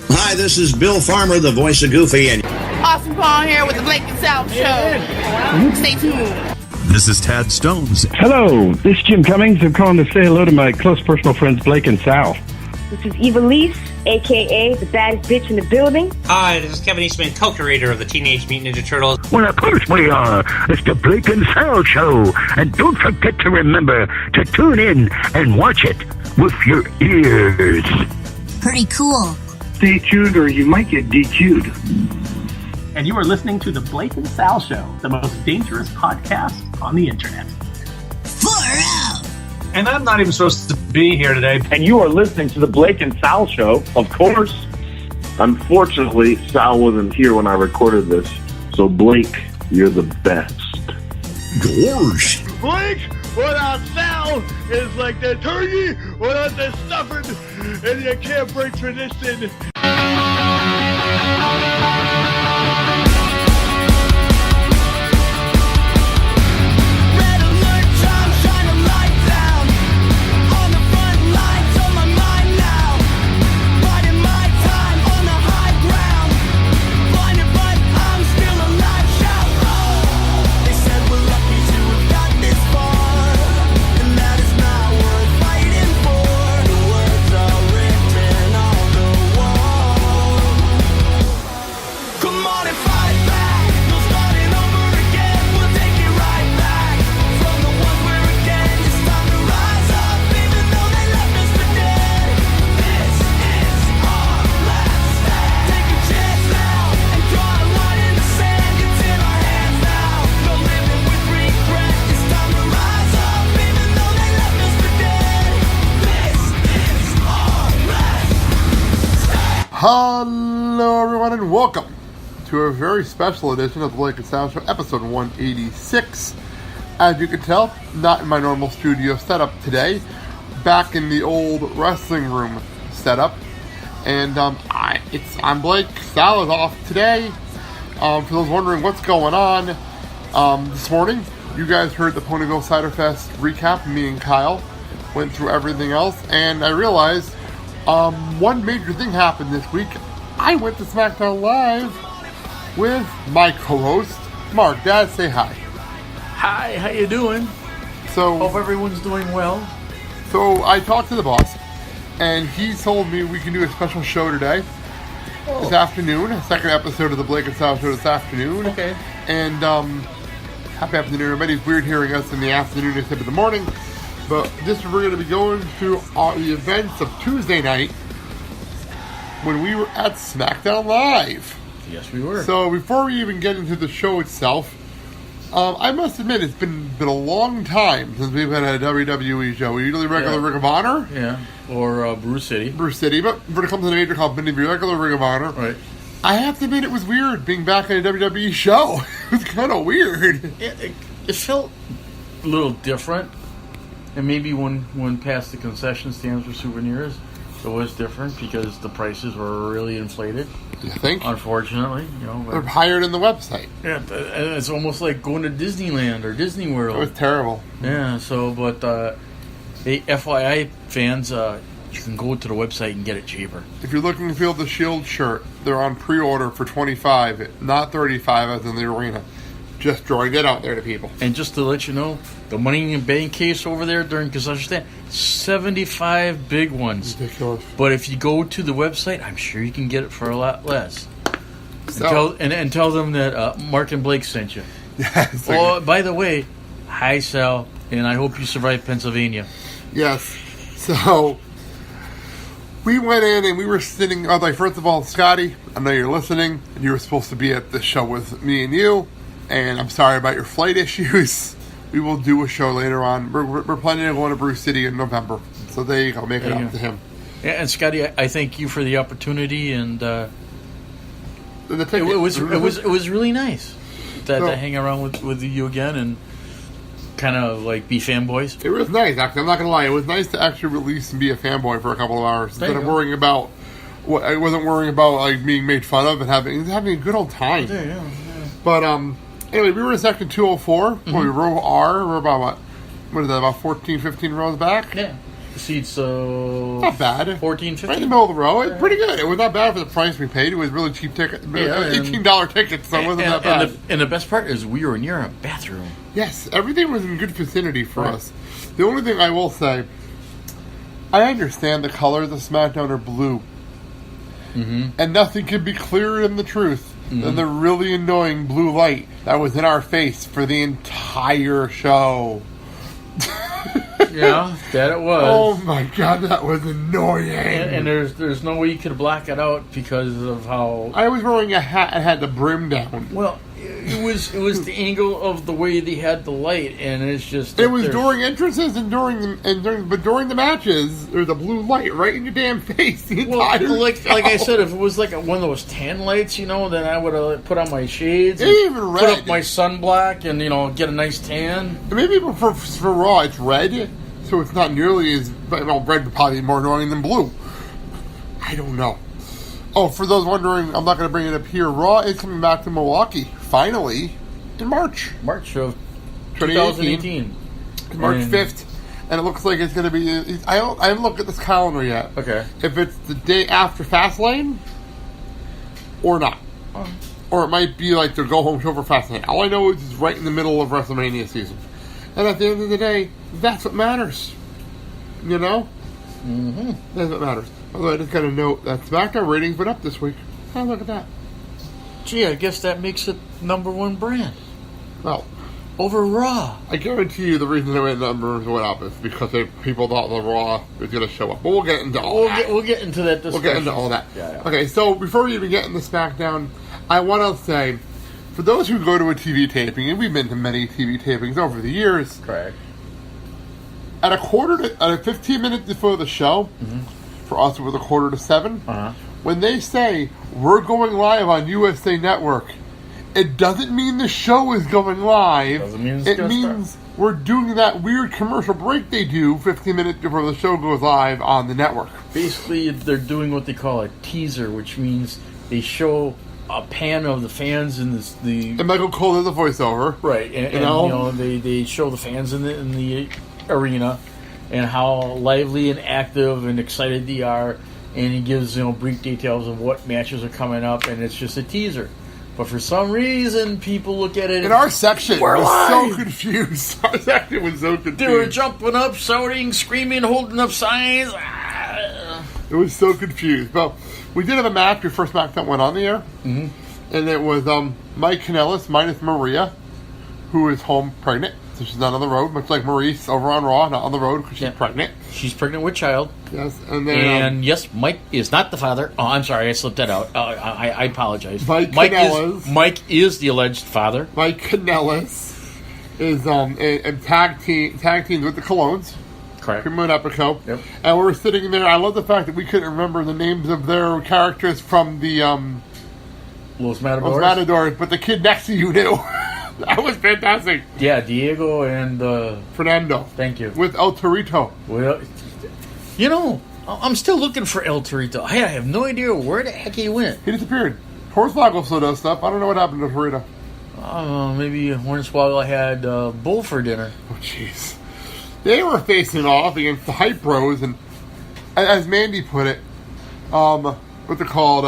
Hi, this is Bill Farmer, the voice of Goofy, and Awesome Paul here with the Blake and South Show. Stay tuned. This is Tad Stones. Hello, this is Jim Cummings. I'm calling to say hello to my close personal friends Blake and Sal. This is Eva Lise, a.k.a. the baddest bitch in the building. Hi, this is Kevin Eastman, co-creator of the Teenage Mutant Ninja Turtles. Well, of course we are. It's the Blake and Sal Show. And don't forget to remember to tune in and watch it with your ears. Pretty cool. Stay tuned or you might get DQ'd. And you are listening to the Blake and Sal Show, the most dangerous podcast on the internet. Far out. And I'm not even supposed to be here today. And you are listening to the Blake and Sal Show, of course. Unfortunately, Sal wasn't here when I recorded this. So, Blake, you're the best. Gorge. Blake, without Sal, is like the turkey without the stuffing, and you can't break tradition. Hello everyone and welcome to a very special edition of the Blake and Sal Show, episode 186. As you can tell, not in my normal studio setup today, back in the old wrestling room setup. And I'm Blake, Sal is off today. For those wondering what's going on, this morning, you guys heard the Ponyville Cider Fest recap. Me and Kyle went through everything else, and I realized one major thing happened this week. I went to Smackdown Live with my co-host, Mark. Dad, say hi. Hi, how you doing? So, hope everyone's doing well. So, I talked to the boss, and he told me we can do a special show today. This afternoon, a second episode of the Blake and Sal Show this afternoon. Okay. And, happy afternoon, everybody. It's weird hearing us in the afternoon instead of the morning. But this we're going to be going through all the events of Tuesday night when we were at Smackdown Live. Yes, we were. So before we even get into the show itself, I must admit it's been a long time since we've had a WWE show. We usually regular Ring of Honor. Yeah, or Bruce City. Bruce City, but when it comes to a major company, we regular Ring of Honor. Right. I have to admit it was weird being back in a WWE show. It was kind of weird. It felt a little different. And maybe when past the concession stands for souvenirs, it was different because the prices were really inflated. You think? Unfortunately, they're higher than the website. Yeah, it's almost like going to Disneyland or Disney World. It was terrible. Yeah. So, but FYI fans, you can go to the website and get it cheaper. If you're looking to feel the Shield shirt, they're on pre-order for $25, not $35 as in the arena. Just throwing it out there to people. And just to let you know, the Money in the Bank case over there during concession stand, 75 big ones. Ridiculous. But if you go to the website, I'm sure you can get it for a lot less. So, and tell them that Mark and Blake sent you. Yes. Oh, by the way, hi Sal, and I hope you survive Pennsylvania. Yes. So we went in and we were sitting. First of all, Scotty, I know you're listening. You were supposed to be at the show with me and you. And I'm sorry about your flight issues. We will do a show later on. We're planning on going to Bruce City in November. So there you go. Make it up to him. Yeah, and Scotty, I thank you for the opportunity. And it was really nice to hang around with you again and kind of like be fanboys. It was nice, actually. I'm not going to lie. It was nice to actually release and be a fanboy for a couple of hours instead of worrying about what I wasn't worrying about, like being made fun of and having a good old time. Yeah. But anyway, we were in section 204. Mm-hmm. We row R. We're about, what is that, about 14, 15 rows back? Yeah. seats, not bad. 14, 15. Right in the middle of the row. It's pretty good. It was not bad for the price we paid. It was really cheap tickets. $18 tickets, so it wasn't that bad. And the best part is we were near a bathroom. Yes, everything was in good vicinity for us. The only thing I will say, I understand the colors of SmackDown are blue. Mm-hmm. And nothing could be clearer than the truth than the really annoying blue light that was in our face for the entire show. Yeah, that it was. Oh my god, that was annoying. And there's no way you could block it out because of how... I was wearing a hat and had the brim down. Well, it was the angle of the way they had the light, and it's just... It was during entrances and during the matches, there's a blue light right in your damn face. The entire like I said, if it was like one of those tan lights, then I would have put on my shades, and even red. put up my sunblock, and get a nice tan. Maybe for Raw it's red, so it's not nearly as... Well, red would probably be more annoying than blue. I don't know. Oh, for those wondering, I'm not going to bring it up here. Raw is coming back to Milwaukee, finally, in March. March of 2018. March 5th. And it looks like it's going to be... I haven't looked at this calendar yet. Okay. If it's the day after Fastlane, or not. Or it might be like their go-home show for Fastlane. All I know is it's right in the middle of WrestleMania season. And at the end of the day, that's what matters. You know? Mm-hmm. That's what matters. Although I just got to note that SmackDown ratings went up this week. Oh, look at that. Gee, I guess that makes it #1 brand. Well, over Raw. I guarantee you the reason the numbers went up is because people thought the Raw was going to show up. But we'll get into all that. We'll get into that discussion. We'll get into all that. Yeah. Okay, so before we even get into SmackDown, I want to say, for those who go to a TV taping, and we've been to many TV tapings over the years, correct. At a 15 minutes before the show, for us it was 6:45, when they say, we're going live on USA Network, it doesn't mean the show is going live. It means we're doing that weird commercial break they do 15 minutes before the show goes live on the network. Basically, they're doing what they call a teaser, which means they show a pan of the fans in And Michael Cole does the voiceover. Right, and they show the fans in the arena and how lively and active and excited they are, and he gives brief details of what matches are coming up, and it's just a teaser. But for some reason, people look at it. And our section was so confused. Our section was so confused. They were jumping up, shouting, screaming, holding up signs. It was so confused. Well, we did have a match before SmackDown went on the air, and it was Mike Kanellis minus Maria, who is home pregnant. So she's not on the road, much like Maurice over on Raw, not on the road because she's pregnant. She's pregnant with child. Yes, and then yes, Mike is not the father. Oh, I'm sorry, I slipped that out. I apologize. Mike is the alleged father. Mike Kanellis is a tag team with the Colognes. Correct. Primo and Epico. Yep. And we were sitting there. I love the fact that we couldn't remember the names of their characters from the Los Matadors, but the kid next to you knew. That was fantastic. Yeah, Diego and Fernando. Thank you. With El Torito. Well, I'm still looking for El Torito. I have no idea where the heck he went. He disappeared. Hornswoggle still does stuff. I don't know what happened to Torito. Maybe Hornswoggle had bull for dinner. Oh, jeez. They were facing off against the Hype Bros, and as Mandy put it, what's it called?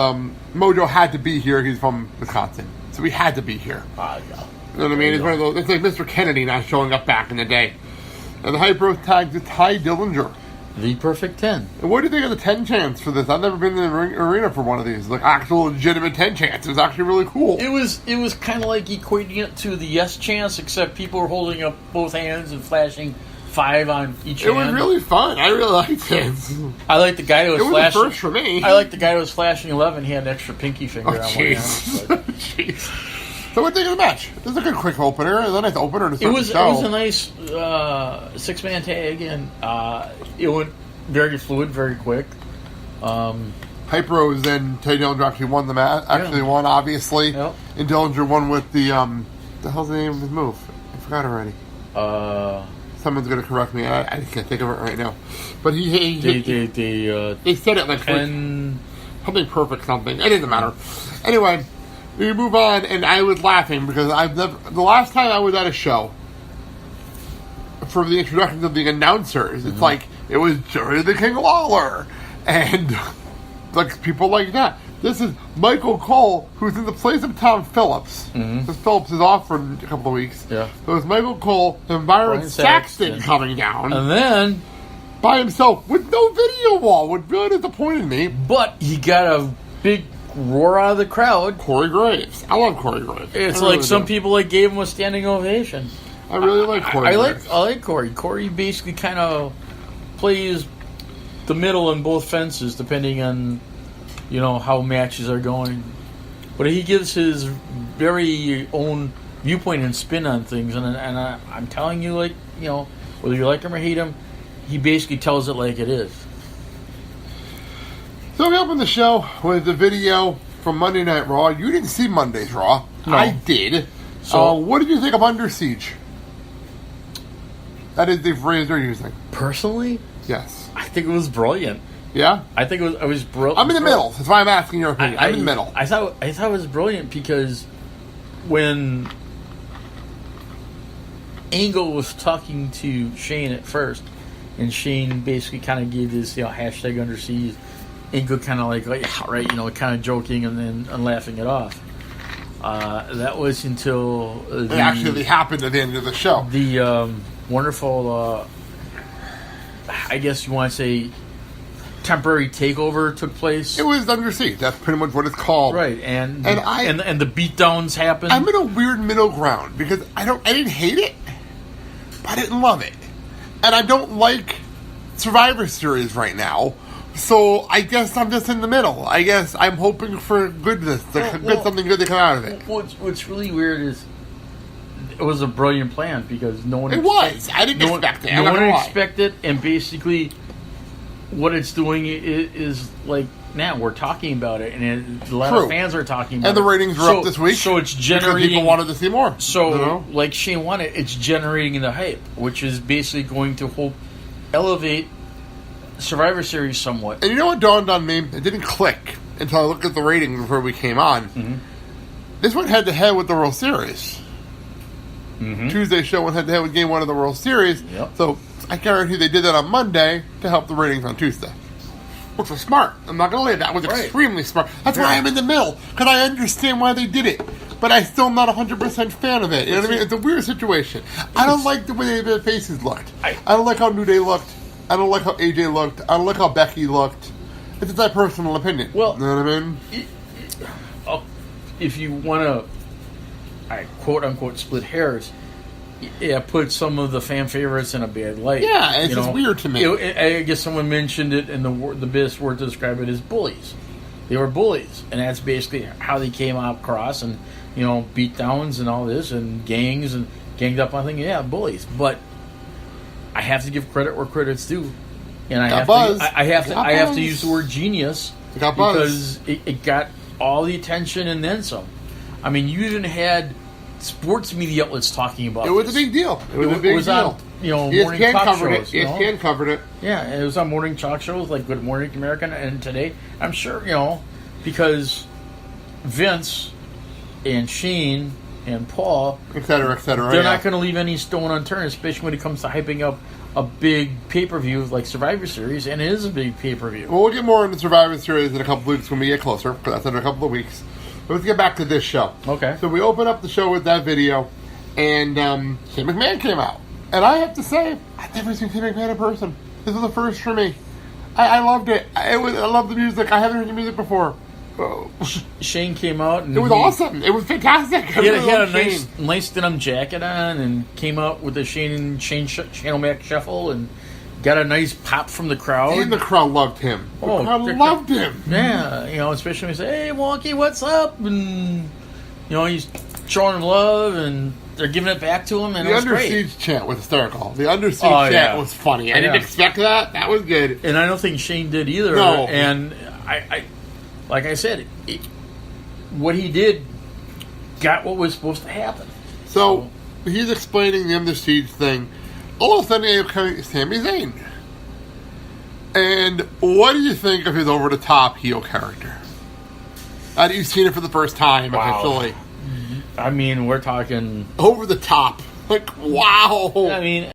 Mojo had to be here. He's from Wisconsin, so he had to be here. Yeah. You know what I mean? It's one of those. It's like Mr. Kennedy not showing up back in the day. And the Hype Bros tagged to Ty Dillinger. The perfect 10. And what do you think of the 10 chance for this? I've never been in the arena for one of these. Like actual legitimate 10 chance. It was actually really cool. It was kind of like equating it to the yes chance, except people were holding up both hands and flashing 5 on each hand. It was really fun. I really liked it. I like the guy who was flashing. It was the first for me. I like the guy who was flashing 11. He had an extra pinky finger on one hand. Jeez. So what do you think of the match? This is a good quick opener. It was a nice opener to start the show. It was a nice 6-man tag, and it went very fluid, very quick. Hype Bros and Ty Dillinger actually won the match. Actually won, obviously. Yep. And Dillinger won with the hell's the name of his move? I forgot already. Someone's going to correct me. I can't think of it right now. But they said it like something perfect something. It doesn't matter. Anyway, we move on, and I was laughing because the last time I was at a show for the introduction of the announcers, it's like It was Jerry the King Lawler. And like people like that. This is Michael Cole, who's in the place of Tom Phillips. Because Phillips is off for a couple of weeks. Yeah. So it's Michael Cole and Byron Saxton coming down. And then by himself with no video wall, which really disappointed me. But he got a big roar out of the crowd. Corey Graves. I love Corey Graves. It's like some people gave him a standing ovation. I really like Corey. I like Corey. Corey basically kind of plays the middle in both fences, depending on how matches are going. But he gives his very own viewpoint and spin on things, and I'm telling you, whether you like him or hate him, he basically tells it like it is. So we opened the show with the video from Monday Night Raw. You didn't see Monday's Raw. No. I did. So what did you think of Under Siege? That is the phrase they're using. Personally? Yes. I think it was brilliant. Yeah? I think it was brilliant. I'm in the middle. That's why I'm asking your opinion. I'm in the middle. I thought it was brilliant because when Angle was talking to Shane at first, and Shane basically kind of gave this hashtag Under Siege, Angle kind of kind of joking and then laughing it off. That was until it actually happened at the end of the show. The wonderful, I guess you want to say, temporary takeover took place. It was Under Siege. That's pretty much what it's called, right? And the beatdowns happened. I'm in a weird middle ground because I didn't hate it, but I didn't love it, and I don't like Survivor Series right now. So I guess I'm just in the middle. I guess I'm hoping for goodness, something good to come out of it. What's really weird is it was a brilliant plan because no one. It was. I didn't expect it. No one expected, and basically, what it's doing is like now we're talking about it, and a lot of fans are talking about it. And the ratings were up this week, so it's generating. Because people wanted to see more. So, like Shane wanted, it's generating the hype, which is basically going to elevate Survivor Series somewhat. And you know what dawned on me? It didn't click until I looked at the ratings before we came on. Mm-hmm. This went head-to-head with the World Series. Mm-hmm. Tuesday's show went head-to-head with Game 1 of the World Series. Yep. So I guarantee they did that on Monday to help the ratings on Tuesday. Which was smart. I'm not going to lie. That was extremely smart. That's why I'm in the middle. Because I understand why they did it. But I'm still not 100% fan of it. You know what I mean? It's a weird situation. I don't like the way their faces looked. I don't like how New Day looked. I don't like how AJ looked. I don't like how Becky looked. It's just my personal opinion. Well, you know what I mean? If you want to, quote-unquote, split hairs, put some of the fan favorites in a bad light. Yeah, it's just weird to me. I guess someone mentioned it, and the best word to describe it is bullies. They were bullies, and that's basically how they came across, and, beat downs and all this, and gangs, and ganged up on things. Yeah, bullies. But I have to give credit where credit's due, and I have to use the word genius because it got all the attention and then some. I mean, you even had sports media outlets talking about it. Was a big deal. It was a big deal. On, morning talk shows. ESPN covered it. Yeah, and it was on morning talk shows like Good Morning America and Today. I'm sure because Vince and Shane and Paul, et cetera, they're not going to leave any stone unturned, especially when it comes to hyping up a big pay-per-view like Survivor Series, and it is a big pay-per-view. Well, we'll get more into Survivor Series in a couple of weeks when we get closer, because that's in a couple of weeks. But let's get back to this show. Okay. So we open up the show with that video, and Shane McMahon came out. And I have to say, I've never seen Shane McMahon in person. This was the first for me. I loved it. I loved the music. I haven't heard the music before. Oh. Shane came out, and it was awesome. It was fantastic. He had a nice denim jacket on, and came out with the Shane O'Mac shuffle, and got a nice pop from the crowd. And the crowd loved him. The crowd loved him. Yeah, especially when he said, "Hey, Wonky, what's up?" And he's showing love, and they're giving it back to him. And the it was Under great. Siege chant was hysterical. The Under Siege chant was funny. I didn't expect that. That was good. And I don't think Shane did either. No. And I like I said, what he did got what was supposed to happen. So he's explaining the Under Siege thing. All of a sudden, I'm coming Sami Zayn. And what do you think of his over-the-top heel character? You've seen it for the first time, officially. I mean, we're talking over the top. Like, wow. I mean,